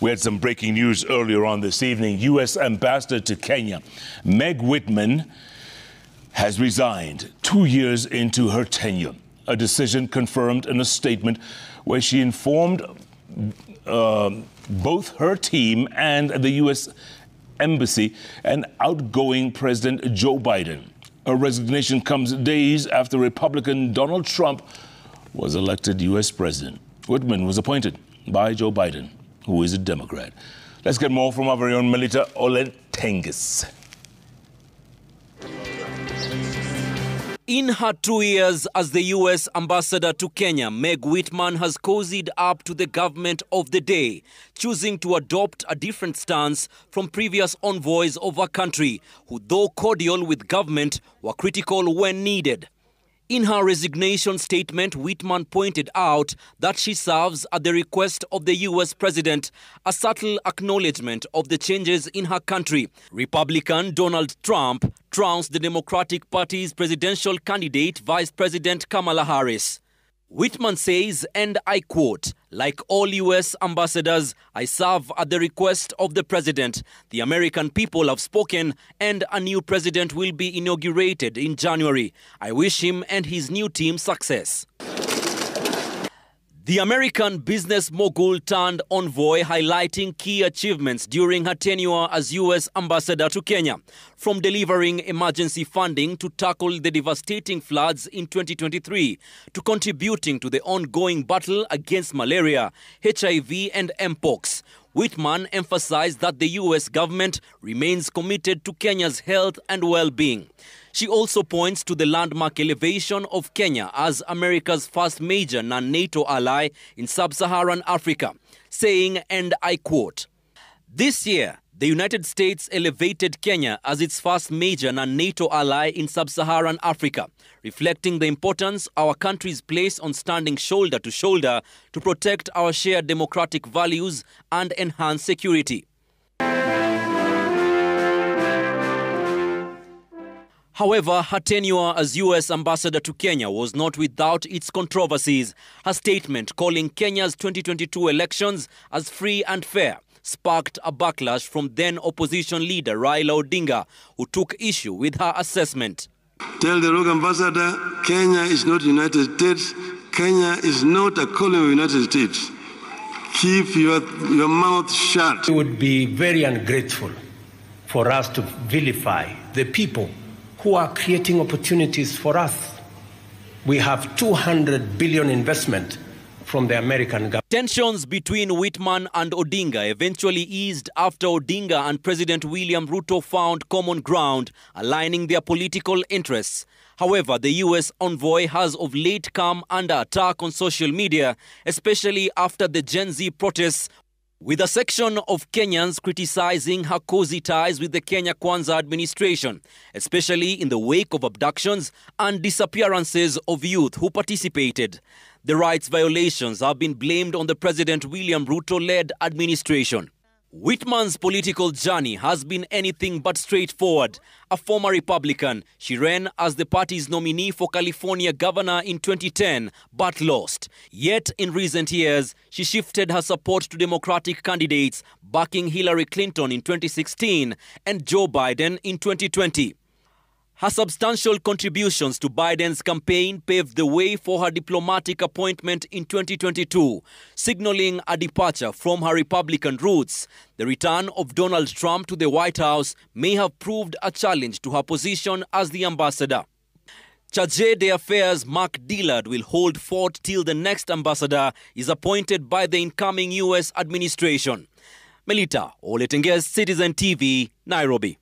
We had some breaking news earlier on this evening. U.S. Ambassador to Kenya, Meg Whitman, has resigned 2 years into her tenure. A decision confirmed in a statement where she informed both her team and the U.S. Embassy and outgoing President Joe Biden. Her resignation comes days after Republican Donald Trump was elected U.S. President. Whitman was appointed by Joe Biden, who is a Democrat. Let's get more from our very own Melita Olentengis. In her 2 years as the U.S. ambassador to Kenya, Meg Whitman has cozied up to the government of the day, choosing to adopt a different stance from previous envoys of her country, who, though cordial with government, were critical when needed. In her resignation statement, Whitman pointed out that she serves at the request of the U.S. president, a subtle acknowledgement of the changes in her country. Republican Donald Trump trounced the Democratic Party's presidential candidate, Vice President Kamala Harris. Whitman says, and I quote, "Like all U.S. ambassadors, I serve at the request of the president. The American people have spoken, and a new president will be inaugurated in January. I wish him and his new team success." The American business mogul turned envoy, highlighting key achievements during her tenure as U.S. ambassador to Kenya, from delivering emergency funding to tackle the devastating floods in 2023, to contributing to the ongoing battle against malaria, HIV and Mpox. Whitman emphasized that the U.S. government remains committed to Kenya's health and well-being. She also points to the landmark elevation of Kenya as America's first major non-NATO ally in sub-Saharan Africa, saying, and I quote, "This year, the United States elevated Kenya as its first major non-NATO ally in sub-Saharan Africa, reflecting the importance our countries place on standing shoulder to shoulder to protect our shared democratic values and enhance security." However, her tenure as U.S. ambassador to Kenya was not without its controversies. Her statement calling Kenya's 2022 elections as free and fair sparked a backlash from then-opposition leader Raila Odinga, who took issue with her assessment. Tell the rogue ambassador, Kenya is not United States. Kenya is not a colony of United States. Keep your mouth shut. It would be very ungrateful for us to vilify the people who are creating opportunities for us. We have 200 billion investment from the American government. Tensions between Whitman and Odinga eventually eased after Odinga and President William Ruto found common ground, aligning their political interests. However, the U.S. envoy has of late come under attack on social media, especially after the Gen Z protests, with a section of Kenyans criticizing her cozy ties with the Kenya Kwanza administration, especially in the wake of abductions and disappearances of youth who participated. The rights violations have been blamed on the President William Ruto-led administration. Whitman's political journey has been anything but straightforward. A former Republican, she ran as the party's nominee for California governor in 2010, but lost. Yet, in recent years, she shifted her support to Democratic candidates, backing Hillary Clinton in 2016 and Joe Biden in 2020. Her substantial contributions to Biden's campaign paved the way for her diplomatic appointment in 2022, signaling a departure from her Republican roots. The return of Donald Trump to the White House may have proved a challenge to her position as the ambassador. Charge d'Affaires Mark Dillard will hold fort till the next ambassador is appointed by the incoming U.S. administration. Melita Olentengis, Citizen TV, Nairobi.